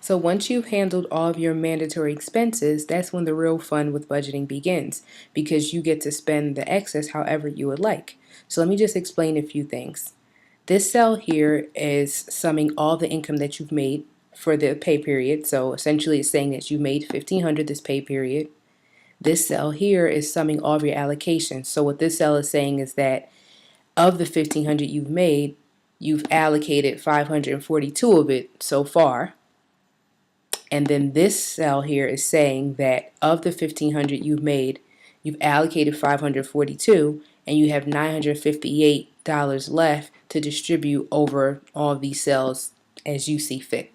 So once you've handled all of your mandatory expenses, that's when the real fun with budgeting begins, because you get to spend the excess however you would like. So let me just explain a few things. This cell here is summing all the income that you've made for the pay period. So essentially it's saying that you made $1,500 this pay period. This cell here is summing all of your allocations. So what this cell is saying is that of the $1,500 you've made, you've allocated 542 of it so far. And then this cell here is saying that of the 1,500 you've made, you've allocated 542 and you have $958 left to distribute over all of these cells as you see fit.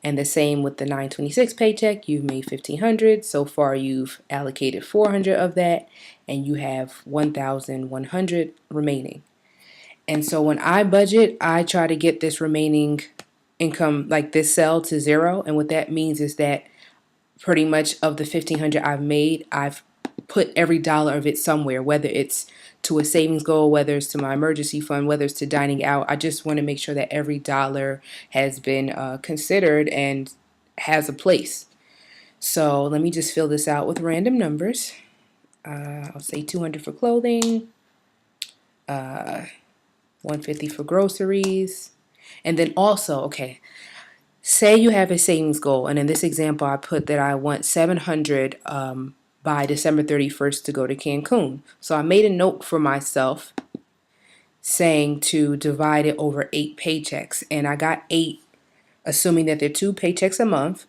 And the same with the 926 paycheck. You've made 1,500. So far you've allocated 400 of that and you have 1,100 remaining. And so when I budget, I try to get this remaining income, like this cell, to zero. And what that means is that pretty much of the 1,500 I've made, I've put every dollar of it somewhere, whether it's to a savings goal, whether it's to my emergency fund, whether it's to dining out. I just want to make sure that every dollar has been considered and has a place. So let me just fill this out with random numbers. I'll say 200 for clothing, 150 for groceries. And then also, okay, say you have a savings goal, and in this example I put that I want 700 by December 31st to go to Cancun. So I made a note for myself saying to divide it over 8 paychecks, and I got 8, assuming that they're 2 paychecks a month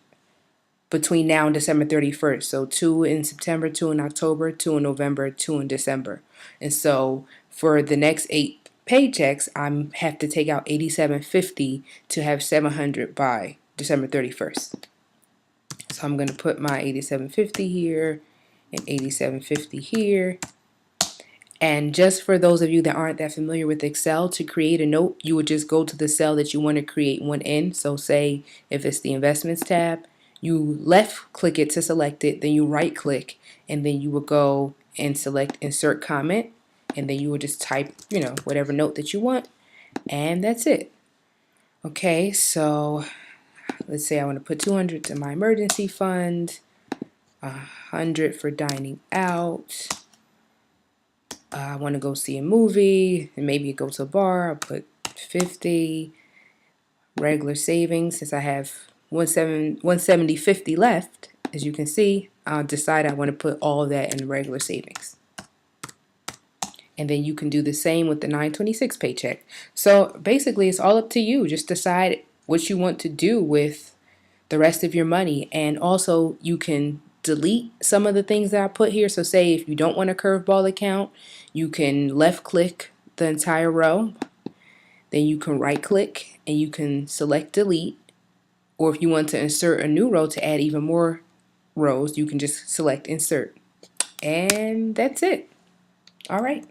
between now and December 31st. So 2 in September, 2 in October, 2 in November, 2 in December. And so for the next 8 paychecks, I have to take out $87.50 to have 700 by December 31st. So I'm going to put my $87.50 here and $87.50 here. And just for those of you that aren't that familiar with Excel, to create a note, you would just go to the cell that you want to create one in. So say if it's the investments tab, you left click it to select it, then you right click, and then you will go and select insert comment, and then you will just type, whatever note that you want, and that's it. Okay, so let's say I want to put 200 to my emergency fund, 100 for dining out. I want to go see a movie and maybe go to a bar. I'll put 50. Regular savings, since I have 170.50 left, as you can see, I'll decide I want to put all of that in regular savings. And then you can do the same with the 926 paycheck. So basically it's all up to you. Just decide what you want to do with the rest of your money. And also you can delete some of the things that I put here. So say if you don't want a curveball account, you can left click the entire row. Then you can right click and you can select delete. Or if you want to insert a new row to add even more rows, you can just select insert. And that's it. All right.